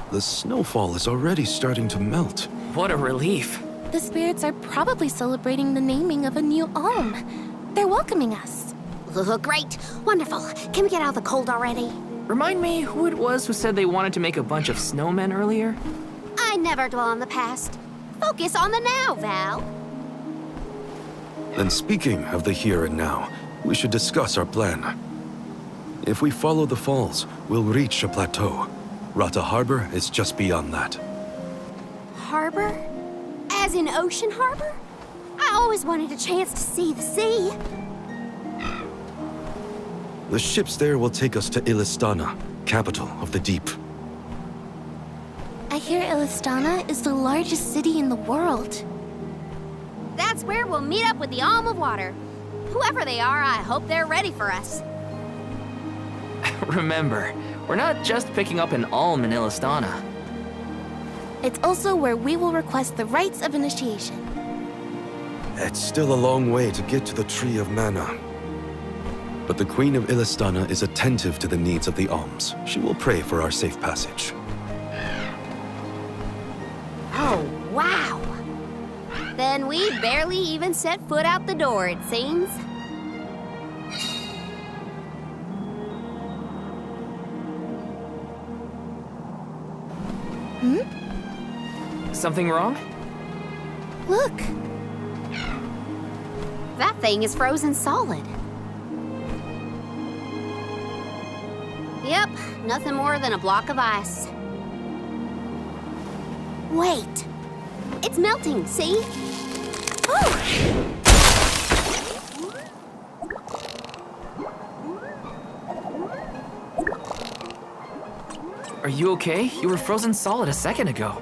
The snowfall is already starting to melt. What a relief. The spirits are probably celebrating the naming of a new alm. They're welcoming us. Great. Wonderful. Can we get out of the cold already? Remind me who it was who said they wanted to make a bunch of snowmen earlier? I never dwell on the past. Focus on the now, Val. And speaking of the here and now, we should discuss our plan. If we follow the falls, we'll reach a plateau. Rata Harbor is just beyond that. Harbor? As in Ocean Harbor? I always wanted a chance to see the sea. The ships there will take us to Illistana, capital of the deep. I hear Illistana is the largest city in the world. That's where we'll meet up with the Alm of Water. Whoever they are, I hope they're ready for us. Remember, we're not just picking up an alm in Illistana. It's also where we will request the rites of initiation. It's still a long way to get to the Tree of Mana. But the Queen of Illistana is attentive to the needs of the alms. She will pray for our safe passage. Oh, wow. Then we barely even set foot out the door, it seems. Something wrong? Look, That thing is frozen solid. Yep, nothing more than a block of ice. Wait. It's melting, see? Oh! Are you okay? You were frozen solid a second ago.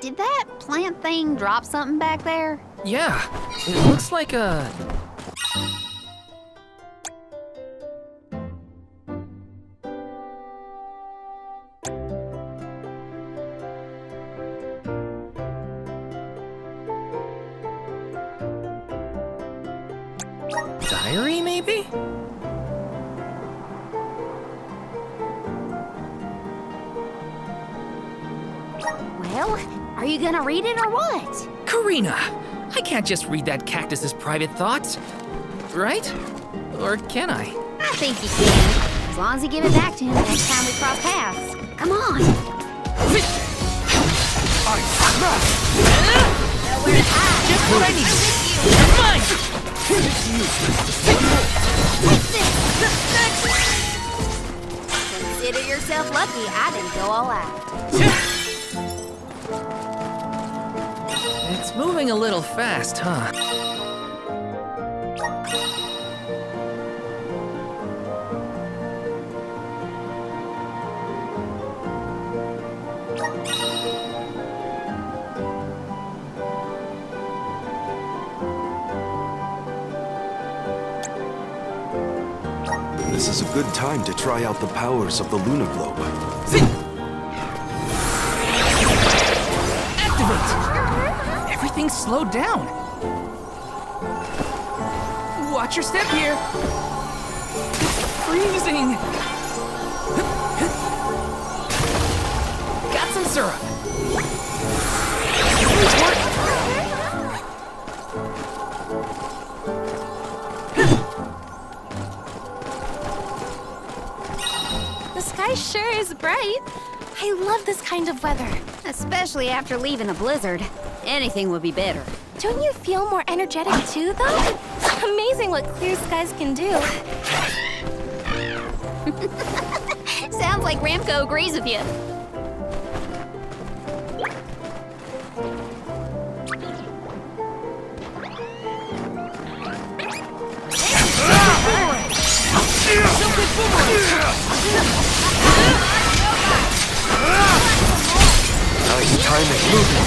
Did that plant thing drop something back there? Yeah, it looks like a... diary, maybe? Well, are you gonna read it or what? Karina! I can't just read that cactus's private thoughts. Right? Or can I? I think you can. As long as you give it back to him next time we cross paths. Come on. Nowhere to hide. Just what I need. Mine! Consider yourself lucky I didn't go all out. It's moving a little fast, huh? This is a good time to try out the powers of the Luna Globe. Activate! Everything's slowed down. Watch your step here. Freezing. Got some syrup. It's working. sky sure is bright. I love this kind of weather. Especially after leaving a blizzard. Anything would be better. Don't you feel more energetic too, though? Amazing what clear skies can do. Sounds like Ramco agrees with you. Nice timing. Moving.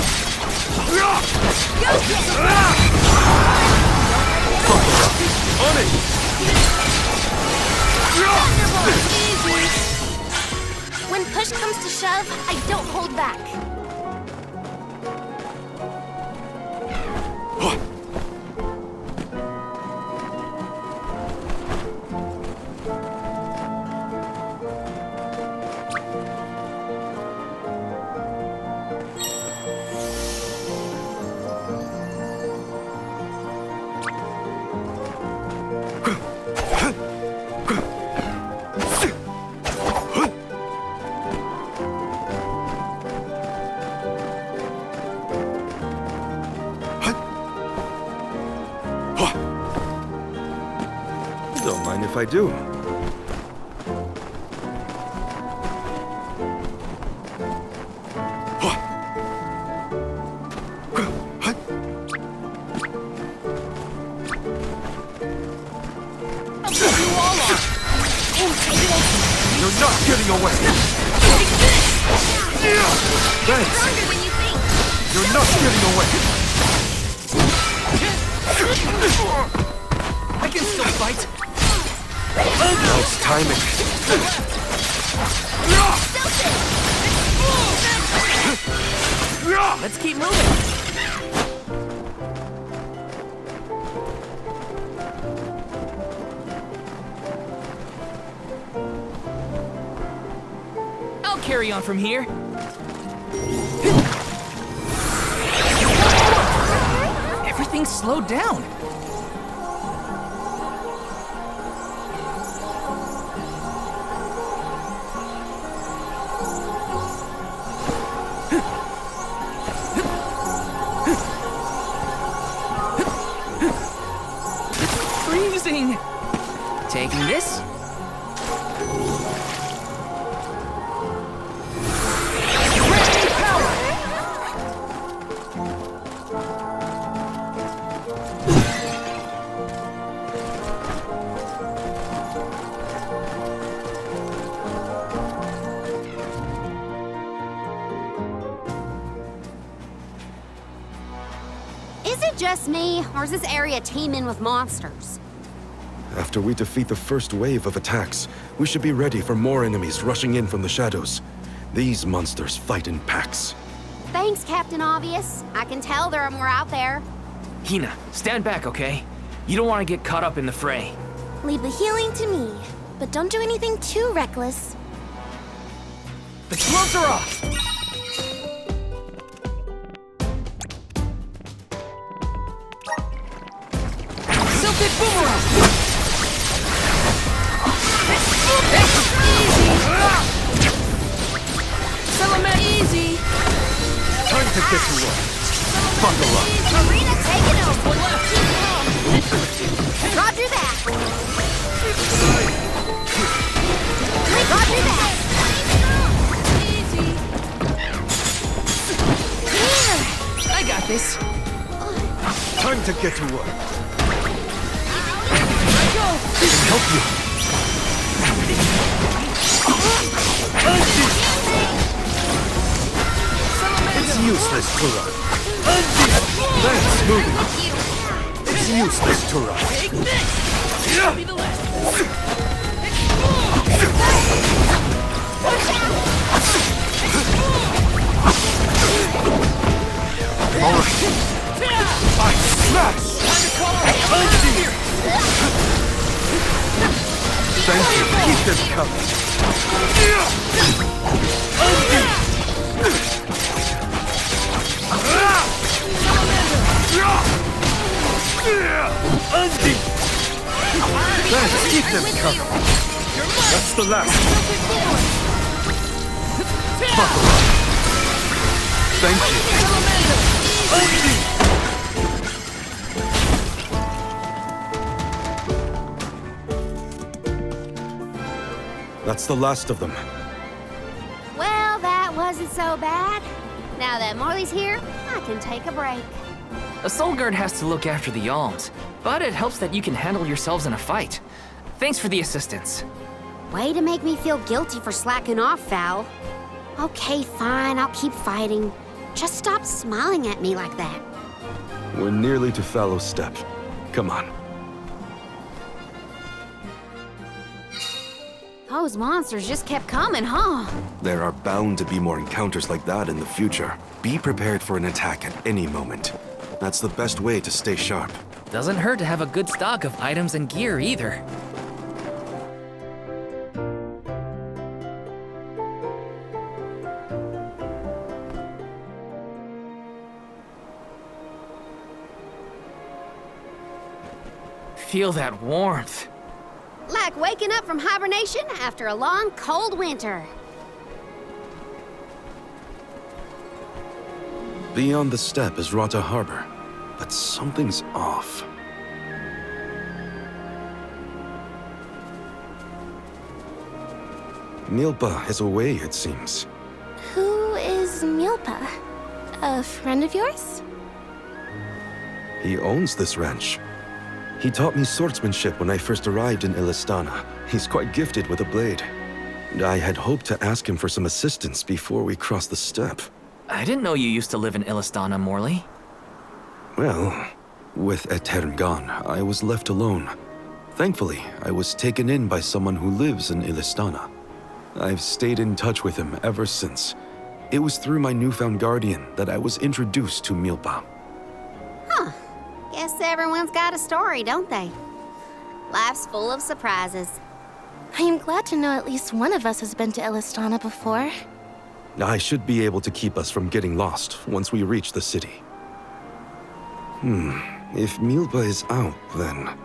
On it. When push comes to shove, I don't hold back. Don't mind if I do. You're not getting away! Thanks! You're not getting away! I can still fight. Nice timing. Let's keep moving. I'll carry on from here. Everything's slowed down. Freezing. Taking this. Is it just me, or is this area teeming with monsters? After we defeat the first wave of attacks, we should be ready for more enemies rushing in from the shadows. These monsters fight in packs. Thanks, Captain Obvious. I can tell there are more out there. Hina, stand back, okay? You don't want to get caught up in the fray. Leave the healing to me, but don't do anything too reckless. The gloves are off! Silted boomerang! Easy! Time to get to work. Buckle up. Marina, take it over. Roger that. Roger that. I got this. Time to get to work. Go! I can help you. It's useless to run. Thanks, moving. It's useless to run. Take this! I'll be the last. All right. I smash. Time to call here. Thank you. Keep this coming. Thanks. Keep them coming. That's the last. Buckle up. Thank you. That's the last of them. Well, that wasn't so bad. Now that Morley's here, I can take a break. A soul guard has to look after the alms, but it helps that you can handle yourselves in a fight. Thanks for the assistance. Way to make me feel guilty for slacking off, Val. Okay, fine, I'll keep fighting. Just stop smiling at me like that. We're nearly to Fallow Step. Come on. Those monsters just kept coming, huh? There are bound to be more encounters like that in the future. Be prepared for an attack at any moment. That's the best way to stay sharp. Doesn't hurt to have a good stock of items and gear either. Feel that warmth. Like waking up from hibernation after a long, cold winter. Beyond the steppe is Rata Harbor, but something's off. Milpa is away, it seems. Who is Milpa? A friend of yours? He owns this ranch. He taught me swordsmanship when I first arrived in Illistana. He's quite gifted with a blade. I had hoped to ask him for some assistance before we crossed the steppe. I didn't know you used to live in Illistana, Morley. Well, with Etern gone, I was left alone. Thankfully, I was taken in by someone who lives in Illistana. I've stayed in touch with him ever since. It was through my newfound guardian that I was introduced to Milpa. Huh. Guess everyone's got a story, don't they? Life's full of surprises. I am glad to know at least one of us has been to Illistana before. I should be able to keep us from getting lost once we reach the city. If Milpa is out, then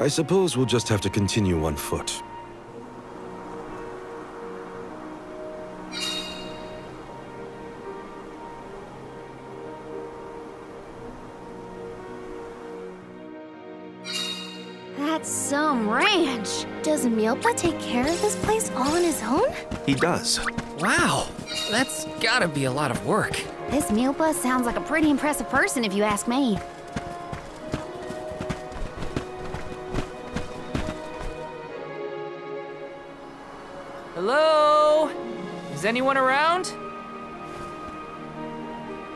I suppose we'll just have to continue on foot. That's some ranch. Does Milpa take care of this place all on his own? He does. Wow, that's gotta be a lot of work. This Milpa sounds like a pretty impressive person if you ask me. Hello? Is anyone around?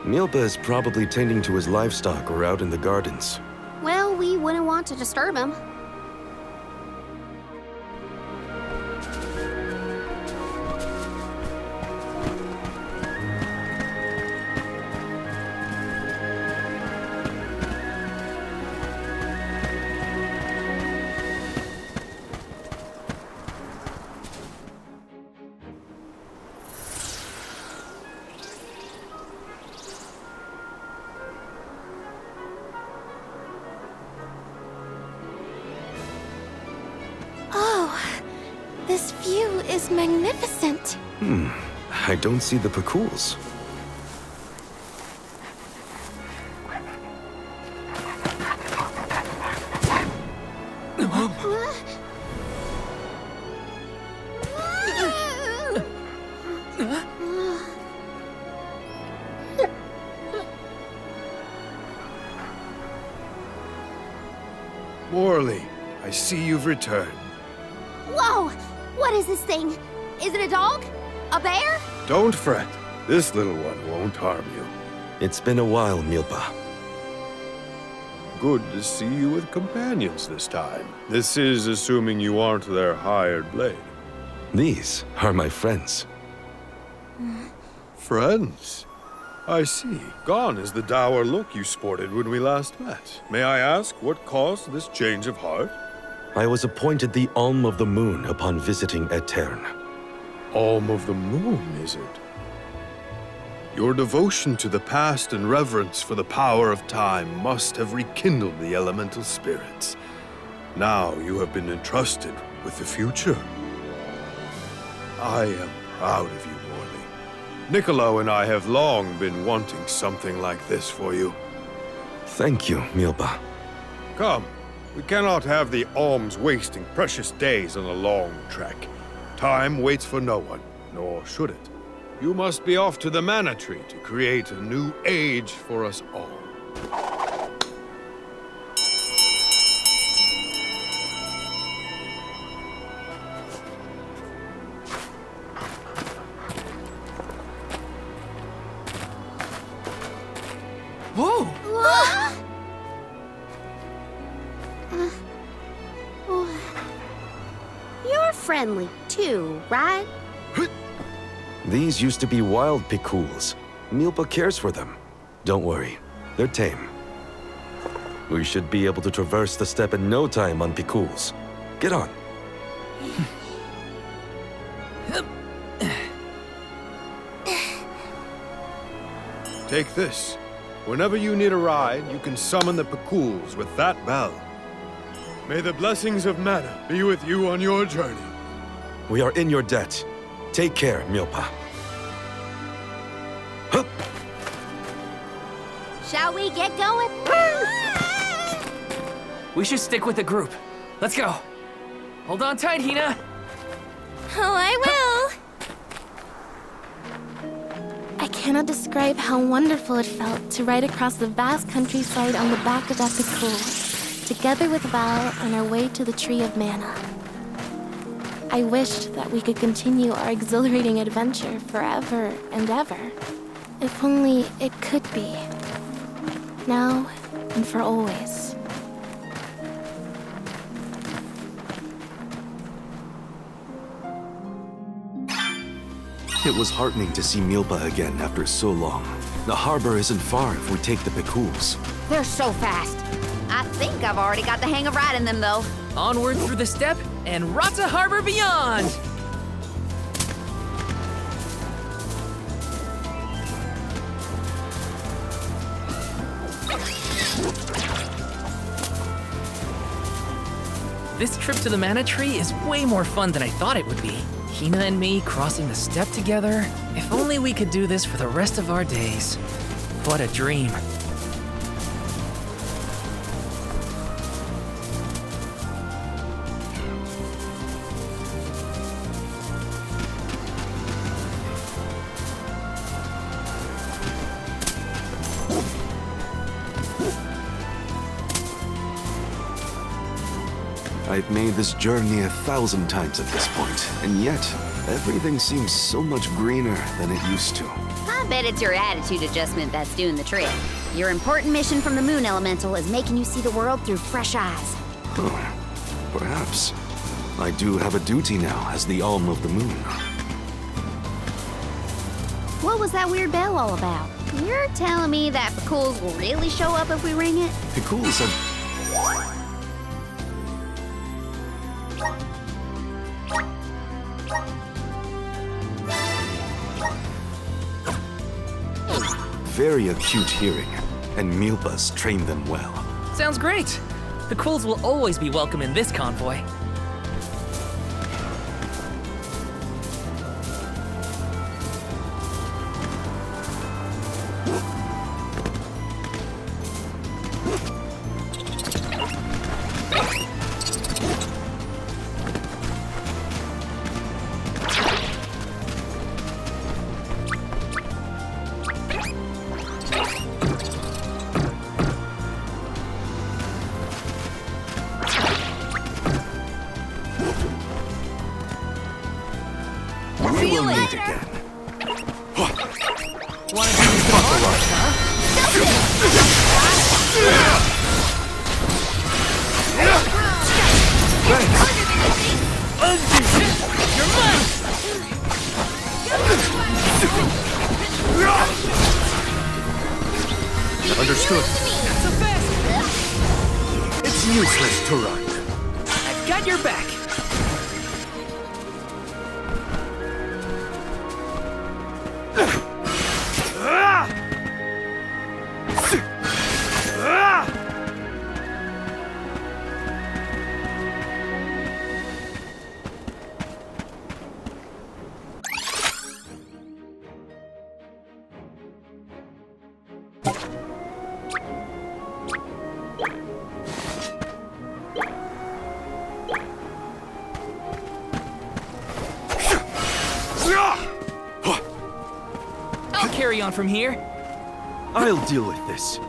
Milpa is probably tending to his livestock or out in the gardens. Well, we wouldn't want to disturb him. This view is magnificent. I don't see the Pakools. Morley, I see you've returned. Whoa! What is this thing? Is it a dog? A bear? Don't fret. This little one won't harm you. It's been a while, Milpa. Good to see you with companions this time. This is assuming you aren't their hired blade. These are my friends. Friends? I see. Gone is the dour look you sported when we last met. May I ask what caused this change of heart? I was appointed the Alm of the Moon upon visiting Etern. Alm of the Moon, is it? Your devotion to the past and reverence for the power of time must have rekindled the elemental spirits. Now you have been entrusted with the future. I am proud of you, Morley. Niccolo and I have long been wanting something like this for you. Thank you, Milba. Come, we cannot have the alms wasting precious days on a long trek. Time waits for no one, nor should it. You must be off to the Mana Tree to create a new age for us all. Whoa! You're friendly too, right? These used to be wild picools. Milba cares for them. Don't worry, they're tame. We should be able to traverse the steppe in no time on picools. Get on. Take this. Whenever you need a ride, you can summon the picools with that bell. May the blessings of Mana be with you on your journey. We are in your debt. Take care, Milpa. Hup! Shall we get going? We should stick with the group. Let's go. Hold on tight, Hina. Oh, I will! I cannot describe how wonderful it felt to ride across the vast countryside on the back of that Picool, together with Val on our way to the Tree of Mana. I wished that we could continue our exhilarating adventure forever and ever. If only it could be. Now and for always. It was heartening to see Milba again after so long. The harbor isn't far if we take the picools. They're so fast. I think I've already got the hang of riding them, though. Onward through the steppe and Rata Harbor beyond! This trip to the Mana Tree is way more fun than I thought it would be. Hina and me crossing the steppe together. If only we could do this for the rest of our days. What a dream. I've made this journey 1,000 times at this point, and yet, everything seems so much greener than it used to. I bet it's your attitude adjustment that's doing the trick. Your important mission from the Moon Elemental is making you see the world through fresh eyes. Oh, perhaps. I do have a duty now as the Alm of the Moon. What was that weird bell all about? You're telling me that Picools will really show up if we ring it? Picools have... very acute hearing, and Milba's trained them well. Sounds great. The Cools will always be welcome in this convoy. We will meet again. Wanna do this the hard way, huh? You're mine! Understood. Not so fast! It's useless to run. I've got your back. I'll carry on from here. I'll deal with this.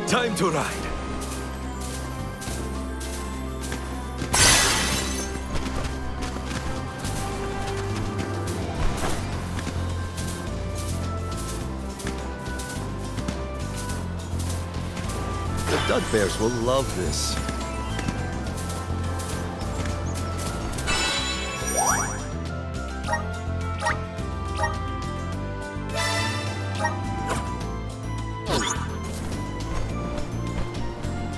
Time to ride. The Dug Bears will love this.